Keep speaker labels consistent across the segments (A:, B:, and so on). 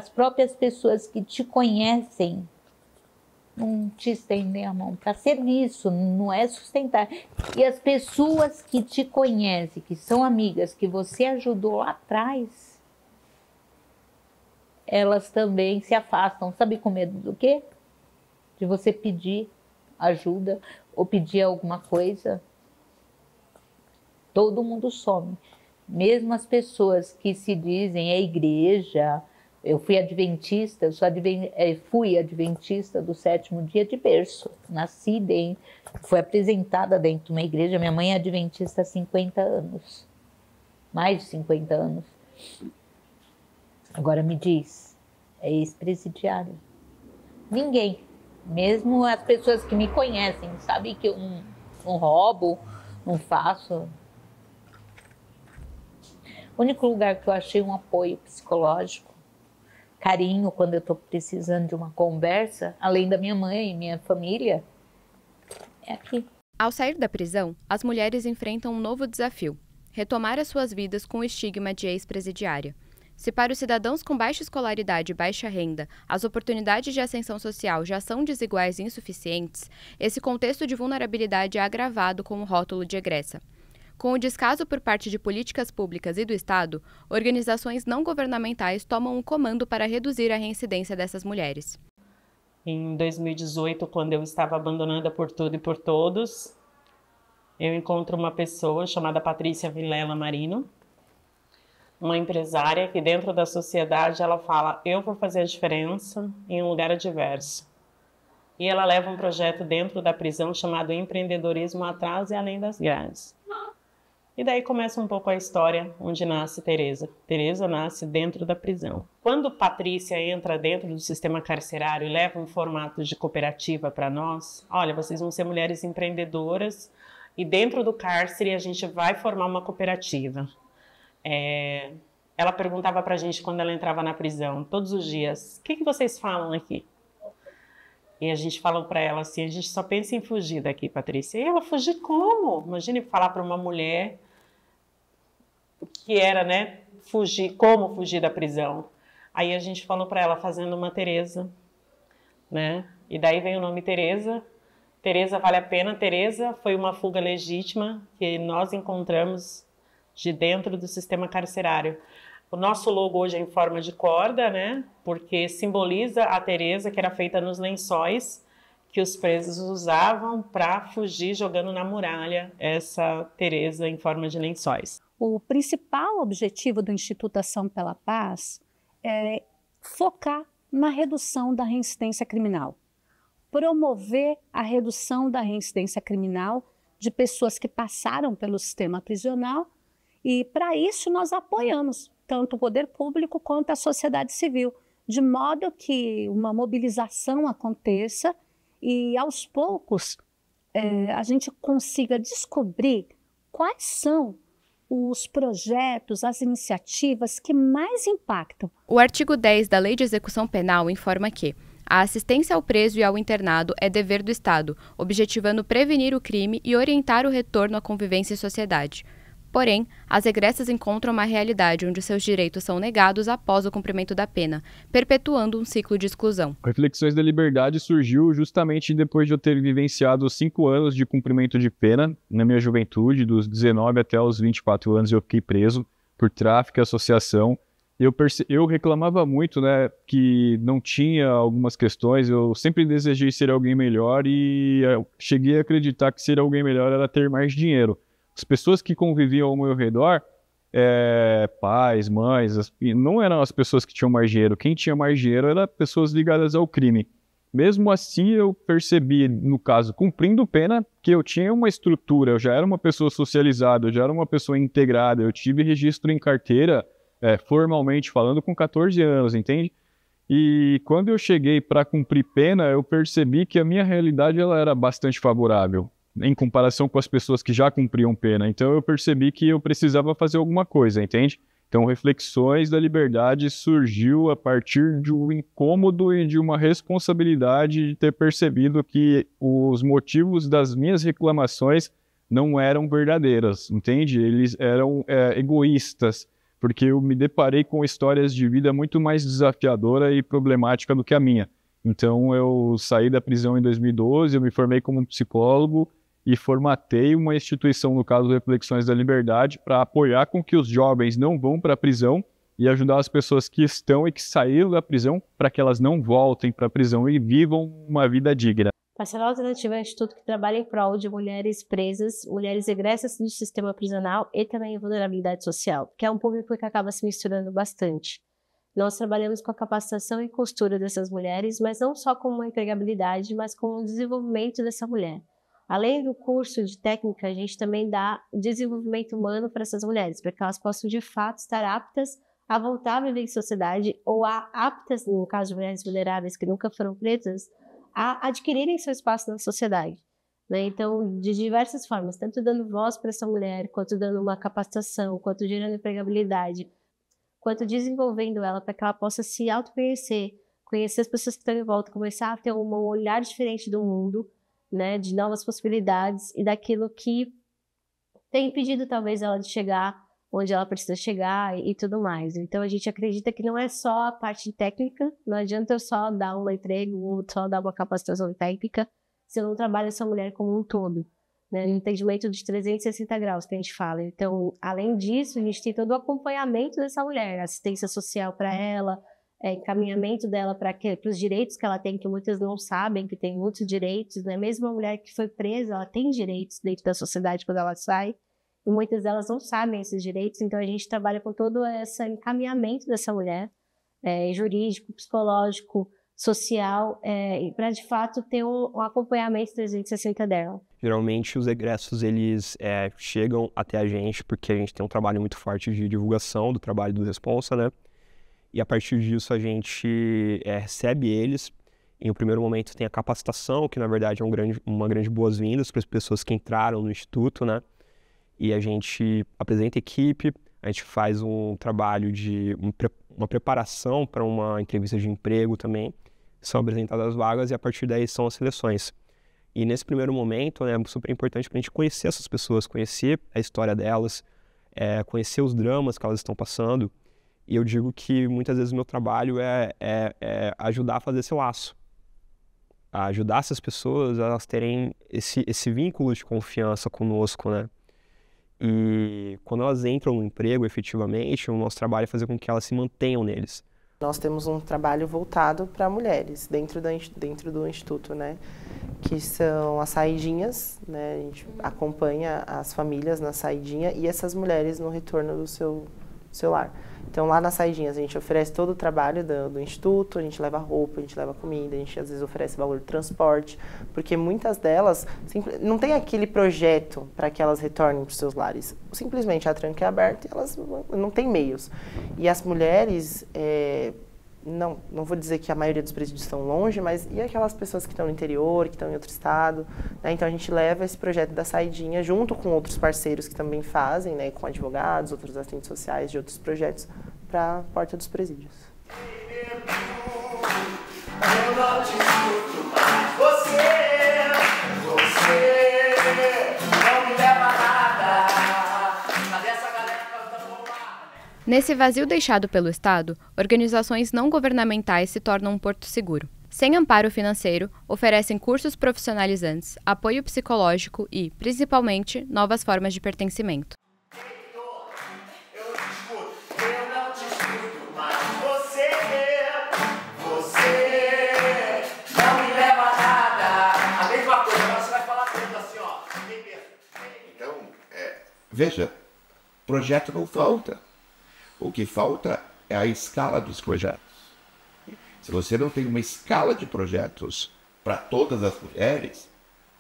A: as próprias pessoas que te conhecem não te estendem a mão para ser isso, não é sustentar. E as pessoas que te conhecem, que são amigas, que você ajudou lá atrás, elas também se afastam. Sabe com medo do quê? De você pedir ajuda ou pedir alguma coisa. Todo mundo some. Mesmo as pessoas que se dizem a igreja. Eu fui adventista, fui adventista do 7º dia de berço. Nasci dentro, fui apresentada dentro de uma igreja. Minha mãe é adventista há 50 anos. Mais de 50 anos. Agora me diz, é ex-presidiário. Ninguém, mesmo as pessoas que me conhecem, sabem que eu não roubo, não faço. O único lugar que eu achei um apoio psicológico, carinho quando eu estou precisando de uma conversa, além da minha mãe e minha família, é aqui.
B: Ao sair da prisão, as mulheres enfrentam um novo desafio: retomar as suas vidas com o estigma de ex-presidiária. Se para os cidadãos com baixa escolaridade e baixa renda, as oportunidades de ascensão social já são desiguais e insuficientes, esse contexto de vulnerabilidade é agravado com o rótulo de egressa. Com o descaso por parte de políticas públicas e do Estado, organizações não governamentais tomam o comando para reduzir a reincidência dessas mulheres.
C: Em 2018, quando eu estava abandonada por tudo e por todos, eu encontro uma pessoa chamada Patrícia Vilela Marino, uma empresária que dentro da sociedade ela fala: eu vou fazer a diferença em um lugar adverso. E ela leva um projeto dentro da prisão chamado Empreendedorismo Atrás e Além das Grades. E daí começa um pouco a história onde nasce Tereza. Tereza nasce dentro da prisão. Quando Patrícia entra dentro do sistema carcerário e leva um formato de cooperativa para nós, olha, vocês vão ser mulheres empreendedoras e dentro do cárcere a gente vai formar uma cooperativa. Ela perguntava para a gente quando ela entrava na prisão, todos os dias: o que vocês falam aqui? E a gente falou para ela assim: a gente só pensa em fugir daqui, Patrícia. E ela: fugir como? Imagine falar para uma mulher que era, né, como fugir da prisão. Aí a gente falou para ela: fazendo uma Tereza, né? E daí veio o nome Tereza. Tereza vale a pena. Tereza foi uma fuga legítima que nós encontramos de dentro do sistema carcerário. O nosso logo hoje é em forma de corda, né? Porque simboliza a Tereza, que era feita nos lençóis que os presos usavam para fugir jogando na muralha, essa Tereza em forma de lençóis.
D: O principal objetivo do Instituto Ação pela Paz é focar na redução da reincidência criminal, promover a redução da reincidência criminal de pessoas que passaram pelo sistema prisional, e para isso nós apoiamos tanto o poder público quanto a sociedade civil, de modo que uma mobilização aconteça e aos poucos a gente consiga descobrir quais são os projetos, as iniciativas que mais impactam.
B: O artigo 10 da Lei de Execução Penal informa que a assistência ao preso e ao internado é dever do Estado, objetivando prevenir o crime e orientar o retorno à convivência e sociedade. Porém, as egressas encontram uma realidade onde seus direitos são negados após o cumprimento da pena, perpetuando um ciclo de exclusão.
E: Reflexões da Liberdade surgiu justamente depois de eu ter vivenciado 5 anos de cumprimento de pena. Na minha juventude, dos 19 até os 24 anos, eu fiquei preso por tráfico e associação. Eu reclamava muito, né, que não tinha algumas questões. Eu sempre desejei ser alguém melhor e eu cheguei a acreditar que ser alguém melhor era ter mais dinheiro. As pessoas que conviviam ao meu redor, pais, mães, não eram as pessoas que tinham mais dinheiro. Quem tinha mais dinheiro eram pessoas ligadas ao crime. Mesmo assim, eu percebi, no caso, cumprindo pena, que eu tinha uma estrutura, eu já era uma pessoa socializada, eu já era uma pessoa integrada, eu tive registro em carteira, formalmente falando, com 14 anos, entende? E quando eu cheguei para cumprir pena, eu percebi que a minha realidade ela era bastante favorável em comparação com as pessoas que já cumpriam pena. Então eu percebi que eu precisava fazer alguma coisa, entende? Então Reflexões da Liberdade surgiu a partir de um incômodo e de uma responsabilidade de ter percebido que os motivos das minhas reclamações não eram verdadeiras, entende? Eles eram egoístas, porque eu me deparei com histórias de vida muito mais desafiadora e problemática do que a minha. Então eu saí da prisão em 2012, eu me formei como psicólogo e formatei uma instituição, no caso Reflexões da Liberdade, para apoiar com que os jovens não vão para a prisão e ajudar as pessoas que estão e que saíram da prisão para que elas não voltem para a prisão e vivam uma vida digna.
F: Parceral Alternativa é um instituto que trabalha em prol de mulheres presas, mulheres egressas do sistema prisional e também em vulnerabilidade social, que é um público que acaba se misturando bastante. Nós trabalhamos com a capacitação e costura dessas mulheres, mas não só com uma empregabilidade, mas com o desenvolvimento dessa mulher. Além do curso de técnica, a gente também dá desenvolvimento humano para essas mulheres, para que elas possam de fato estar aptas a voltar a viver em sociedade ou aptas, no caso de mulheres vulneráveis que nunca foram presas, a adquirirem seu espaço na sociedade, né? Então, de diversas formas, tanto dando voz para essa mulher, quanto dando uma capacitação, quanto gerando empregabilidade, quanto desenvolvendo ela para que ela possa se autoconhecer, conhecer as pessoas que estão em volta, começar a ter um olhar diferente do mundo, né? De novas possibilidades e daquilo que tem impedido talvez ela de chegar onde ela precisa chegar e tudo mais. Então, a gente acredita que não é só a parte técnica, não adianta eu só dar um emprego ou só dar uma capacitação técnica se eu não trabalho essa mulher como um todo, né? Um entendimento de 360 graus que a gente fala. Então, além disso, a gente tem todo o acompanhamento dessa mulher, assistência social para ela, encaminhamento dela para os direitos que ela tem, que muitas não sabem, que tem muitos direitos, né? Mesmo a mulher que foi presa, ela tem direitos dentro da sociedade quando ela sai, e muitas delas não sabem esses direitos, então a gente trabalha com todo esse encaminhamento dessa mulher, jurídico, psicológico, social, para de fato ter um acompanhamento 360 dela.
G: Geralmente os egressos eles chegam até a gente porque a gente tem um trabalho muito forte de divulgação do trabalho do Responsa, né? E a partir disso a gente recebe eles. Em um primeiro momento tem a capacitação, que na verdade é uma grande boas-vindas para as pessoas que entraram no Instituto, né? E a gente apresenta a equipe, a gente faz um trabalho de uma preparação para uma entrevista de emprego também, são apresentadas as vagas e a partir daí são as seleções. E nesse primeiro momento, né, é super importante para a gente conhecer essas pessoas, conhecer a história delas, conhecer os dramas que elas estão passando. E eu digo que muitas vezes o meu trabalho é ajudar a fazer esse laço, a ajudar essas pessoas a elas terem esse vínculo de confiança conosco, né? E quando elas entram no emprego, efetivamente, o nosso trabalho é fazer com que elas se mantenham neles.
H: Nós temos um trabalho voltado para mulheres dentro do Instituto, né? Que são as saidinhas, né? A gente acompanha as famílias na saidinha e essas mulheres no retorno do seu lar. Então, lá nas saidinhas, a gente oferece todo o trabalho do Instituto, a gente leva roupa, a gente leva comida, a gente às vezes oferece valor de transporte, porque muitas delas não tem aquele projeto para que elas retornem para os seus lares. Simplesmente a tranca é aberta e elas não têm meios. E as mulheres, não vou dizer que a maioria dos presídios estão longe, mas e aquelas pessoas que estão no interior, que estão em outro estado, né? Então a gente leva esse projeto da saidinha junto com outros parceiros que também fazem, né? Com advogados, outros assistentes sociais de outros projetos para a porta dos presídios. Eu não te escuto mais, você não me leva a nada.
B: Nesse vazio deixado pelo Estado, organizações não governamentais se tornam um porto seguro. Sem amparo financeiro, oferecem cursos profissionalizantes, apoio psicológico e, principalmente, novas formas de pertencimento.
I: Então, veja, projeto não falta. O que falta é a escala dos projetos. Se você não tem uma escala de projetos para todas as mulheres,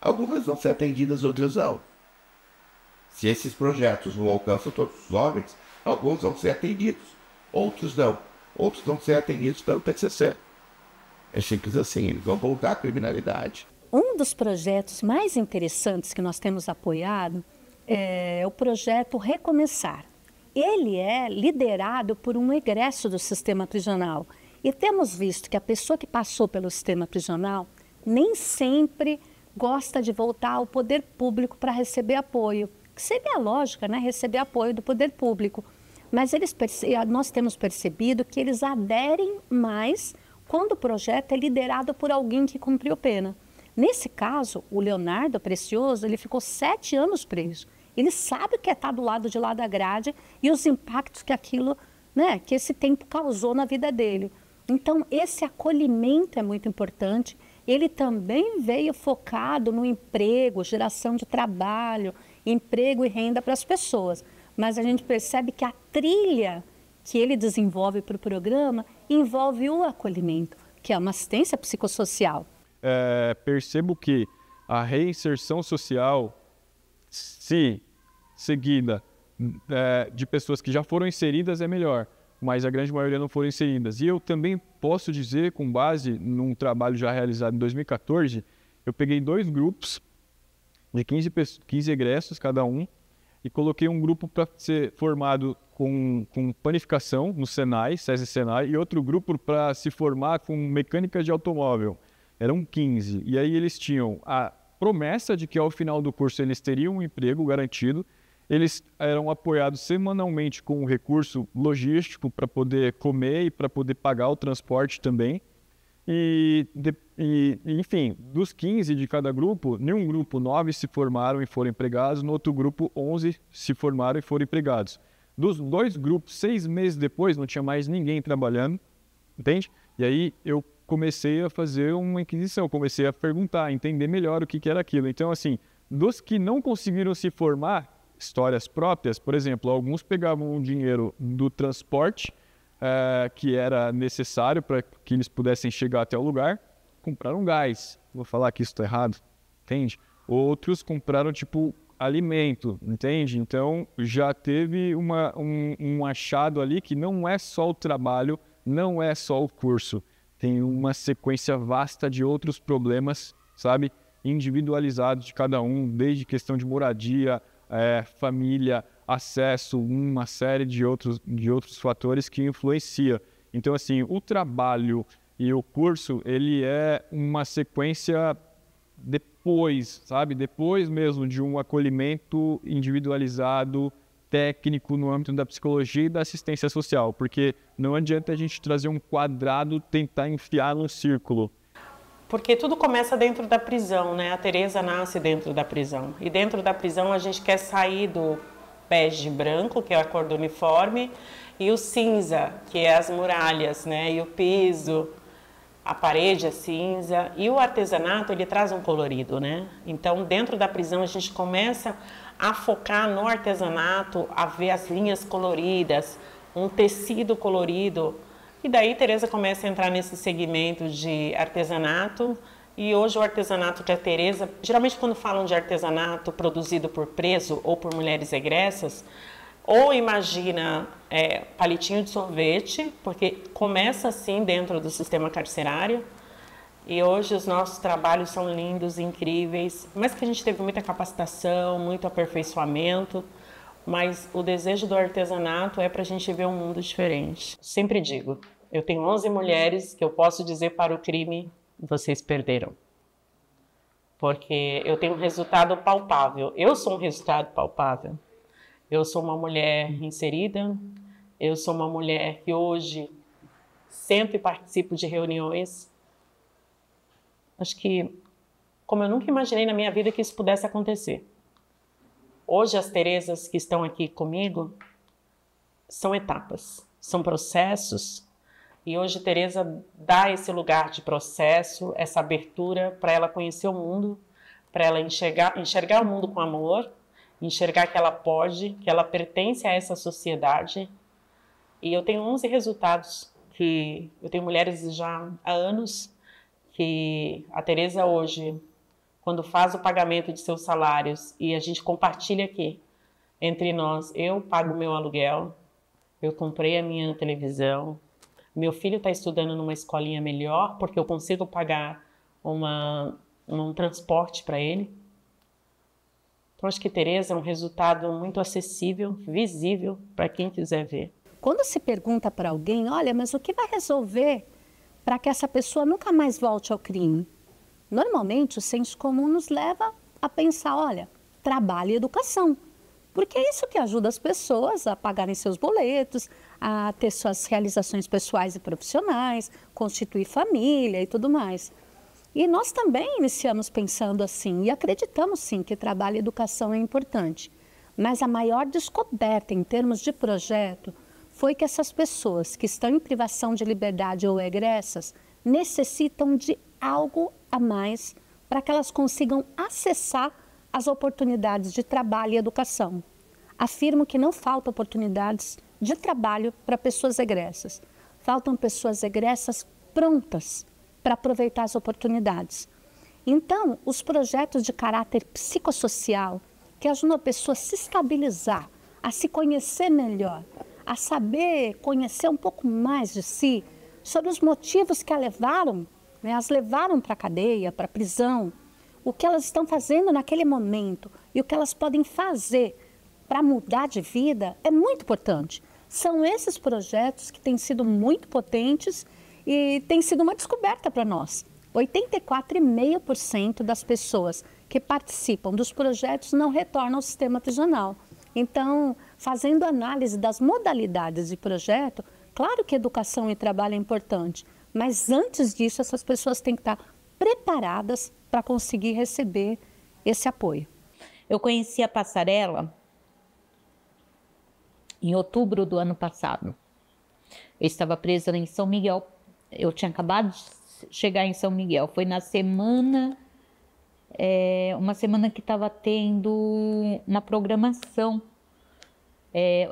I: algumas vão ser atendidas, outras não. Se esses projetos não alcançam todos os homens, alguns vão ser atendidos, outros não. Outros vão ser atendidos pelo PCC. É simples assim, eles vão voltar à criminalidade.
D: Um dos projetos mais interessantes que nós temos apoiado é o projeto Recomeçar. Ele é liderado por um egresso do sistema prisional. E temos visto que a pessoa que passou pelo sistema prisional nem sempre gosta de voltar ao poder público para receber apoio. Que seria a lógica, né? Receber apoio do poder público. Mas nós temos percebido que eles aderem mais quando o projeto é liderado por alguém que cumpriu pena. Nesse caso, o Leonardo Precioso, ele ficou 7 anos preso. Ele sabe o que é estar do lado de lá da grade e os impactos que aquilo, né, que esse tempo causou na vida dele. Então, esse acolhimento é muito importante. Ele também veio focado no emprego, geração de trabalho, emprego e renda para as pessoas. Mas a gente percebe que a trilha que ele desenvolve para o programa envolve o acolhimento, que é uma assistência psicossocial.
E: Percebo que a reinserção social, se seguida de pessoas que já foram inseridas, é melhor, mas a grande maioria não foram inseridas. E eu também posso dizer, com base num trabalho já realizado em 2014, eu peguei 2 grupos de 15 egressos cada um e coloquei um grupo para ser formado com panificação no Senai, SESI Senai, e outro grupo para se formar com mecânica de automóvel. Eram 15. E aí eles tinham a promessa de que ao final do curso eles teriam um emprego garantido. Eles eram apoiados semanalmente com um recurso logístico para poder comer e para poder pagar o transporte também. Enfim, dos 15 de cada grupo, em um grupo 9 se formaram e foram empregados, no outro grupo 11 se formaram e foram empregados. Dos 2 grupos, 6 meses depois, não tinha mais ninguém trabalhando, entende? E aí eu comecei a fazer uma inquisição, comecei a perguntar, a entender melhor o que era aquilo. Então, assim, dos que não conseguiram se formar, histórias próprias, por exemplo, alguns pegavam o dinheiro do transporte, que era necessário para que eles pudessem chegar até o lugar, compraram gás. Vou falar que isso está errado, entende? Outros compraram, tipo, alimento, entende? Então, já teve um achado ali que não é só o trabalho, não é só o curso. Tem uma sequência vasta de outros problemas, sabe? Individualizados de cada um, desde questão de moradia, família, acesso, uma série de outros fatores que influenciam. Então, assim, o trabalho e o curso, ele é uma sequência depois, sabe? Depois mesmo de um acolhimento individualizado, técnico no âmbito da psicologia e da assistência social, porque não adianta a gente trazer um quadrado, tentar enfiar num círculo.
C: Porque tudo começa dentro da prisão, né? A Tereza nasce dentro da prisão. E dentro da prisão a gente quer sair do bege branco, que é a cor do uniforme, e o cinza, que é as muralhas, né? E o piso, a parede é cinza. E o artesanato, ele traz um colorido, né? Então, dentro da prisão a gente começa a focar no artesanato, a ver as linhas coloridas, um tecido colorido. E daí Tereza começa a entrar nesse segmento de artesanato. E hoje o artesanato que a Tereza, geralmente quando falam de artesanato produzido por preso ou por mulheres egressas, ou imagina palitinho de sorvete, porque começa assim dentro do sistema carcerário. E hoje os nossos trabalhos são lindos, incríveis, mas que a gente teve muita capacitação, muito aperfeiçoamento, mas o desejo do artesanato é para a gente ver um mundo diferente. Sempre digo, eu tenho 11 mulheres que eu posso dizer para o crime, vocês perderam. Porque eu tenho um resultado palpável, eu sou um resultado palpável. Eu sou uma mulher inserida, eu sou uma mulher que hoje sento e participo de reuniões. Acho que, como eu nunca imaginei na minha vida que isso pudesse acontecer. Hoje as Terezas que estão aqui comigo são etapas, são processos. E hoje Tereza dá esse lugar de processo, essa abertura para ela conhecer o mundo, para ela enxergar o mundo com amor, enxergar que ela pode, que ela pertence a essa sociedade. E eu tenho 11 resultados, que eu tenho mulheres já há anos, que a Tereza hoje, quando faz o pagamento de seus salários e a gente compartilha aqui entre nós, eu pago meu aluguel, eu comprei a minha televisão, meu filho está estudando numa escolinha melhor porque eu consigo pagar um transporte para ele. Então acho que Tereza é um resultado muito acessível, visível para quem quiser ver.
D: Quando se pergunta para alguém, olha, mas o que vai resolver para que essa pessoa nunca mais volte ao crime? Normalmente, o senso comum nos leva a pensar, olha, trabalho e educação. Porque é isso que ajuda as pessoas a pagarem seus boletos, a ter suas realizações pessoais e profissionais, constituir família e tudo mais. E nós também iniciamos pensando assim, e acreditamos sim que trabalho e educação é importante. Mas a maior descoberta em termos de projeto foi que essas pessoas que estão em privação de liberdade ou egressas necessitam de algo a mais para que elas consigam acessar as oportunidades de trabalho e educação. Afirmo que não faltam oportunidades de trabalho para pessoas egressas. Faltam pessoas egressas prontas para aproveitar as oportunidades. Então, os projetos de caráter psicossocial, que ajudam a pessoa a se estabilizar, a se conhecer melhor, a saber conhecer um pouco mais de si, sobre os motivos que as levaram para a cadeia, para a prisão, o que elas estão fazendo naquele momento e o que elas podem fazer para mudar de vida, é muito importante. São esses projetos que têm sido muito potentes e têm sido uma descoberta para nós. 84,5% das pessoas que participam dos projetos não retornam ao sistema prisional. Então, fazendo análise das modalidades de projeto, claro que educação e trabalho é importante, mas antes disso essas pessoas têm que estar preparadas para conseguir receber esse apoio.
A: Eu conheci a Passarela em outubro do ano passado. Eu estava presa em São Miguel. Eu tinha acabado de chegar em São Miguel. Foi na semana, uma semana que estava tendo uma programação,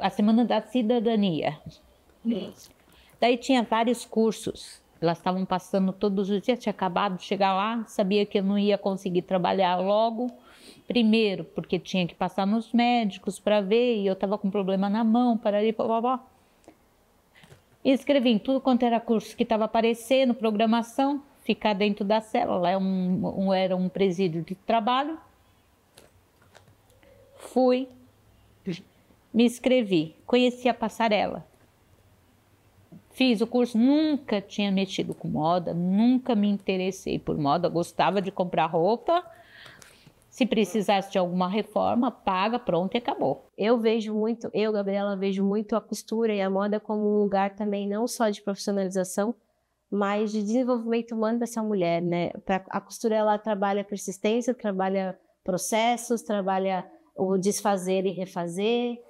A: a Semana da Cidadania. Daí tinha vários cursos. Elas estavam passando todos os dias, tinha acabado de chegar lá, sabia que eu não ia conseguir trabalhar logo. Primeiro, porque tinha que passar nos médicos para ver, e eu estava com problema na mão, blá. Escrevi em tudo quanto era curso que estava aparecendo, programação, ficar dentro da cela. Lá era um presídio de trabalho. Fui, me inscrevi, conheci a Passarela. Fiz o curso, nunca tinha mexido com moda, nunca me interessei por moda, gostava de comprar roupa. Se precisasse de alguma reforma, paga, pronto e acabou.
F: Gabriela, vejo muito a costura e a moda como um lugar também não só de profissionalização, mas de desenvolvimento humano dessa mulher, né? A costura, ela trabalha persistência, trabalha processos, trabalha o desfazer e refazer,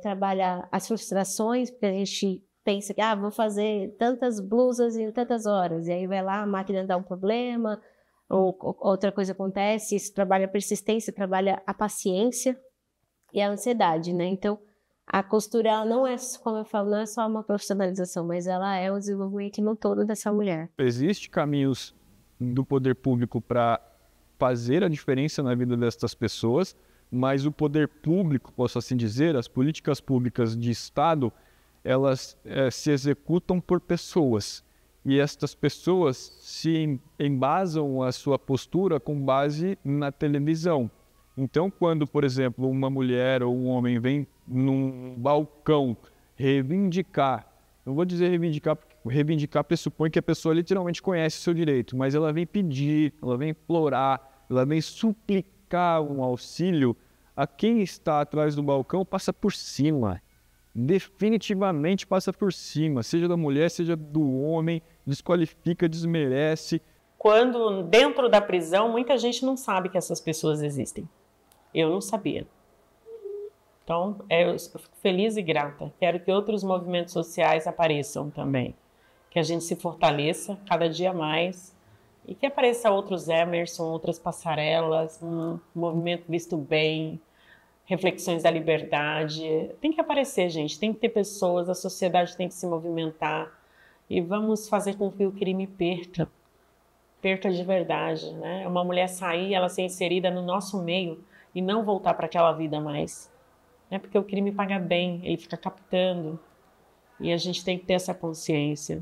F: trabalha as frustrações, porque a gente pensa que vou fazer tantas blusas em tantas horas, e aí vai lá, a máquina dá um problema, ou outra coisa acontece. Isso trabalha a persistência, trabalha a paciência e a ansiedade, né? Então, a costura, ela não é, como eu falo, não é só uma profissionalização, mas ela é o desenvolvimento no todo dessa mulher.
E: Existem caminhos do poder público para fazer a diferença na vida dessas pessoas, mas o poder público, posso assim dizer, as políticas públicas de Estado, elas se executam por pessoas. E estas pessoas se embasam a sua postura com base na televisão. Então, quando, por exemplo, uma mulher ou um homem vem num balcão reivindicar, não vou dizer reivindicar, porque reivindicar pressupõe que a pessoa literalmente conhece o seu direito, mas ela vem pedir, ela vem implorar, ela vem suplicar um auxílio, a quem está atrás do balcão passa por cima. Definitivamente passa por cima, seja da mulher, seja do homem, desqualifica, desmerece.
C: Quando dentro da prisão, muita gente não sabe que essas pessoas existem. Eu não sabia. Então, eu fico feliz e grata. Quero que outros movimentos sociais apareçam também. Que a gente se fortaleça cada dia mais e que apareça outros Emerson, outras passarelas, um movimento visto bem, reflexões da liberdade. Tem que aparecer, gente, tem que ter pessoas, a sociedade tem que se movimentar e vamos fazer com que o crime perca de verdade, né? Uma mulher sair, ela ser inserida no nosso meio e não voltar para aquela vida mais, né? Porque o crime paga bem, ele fica captando e a gente tem que ter essa consciência.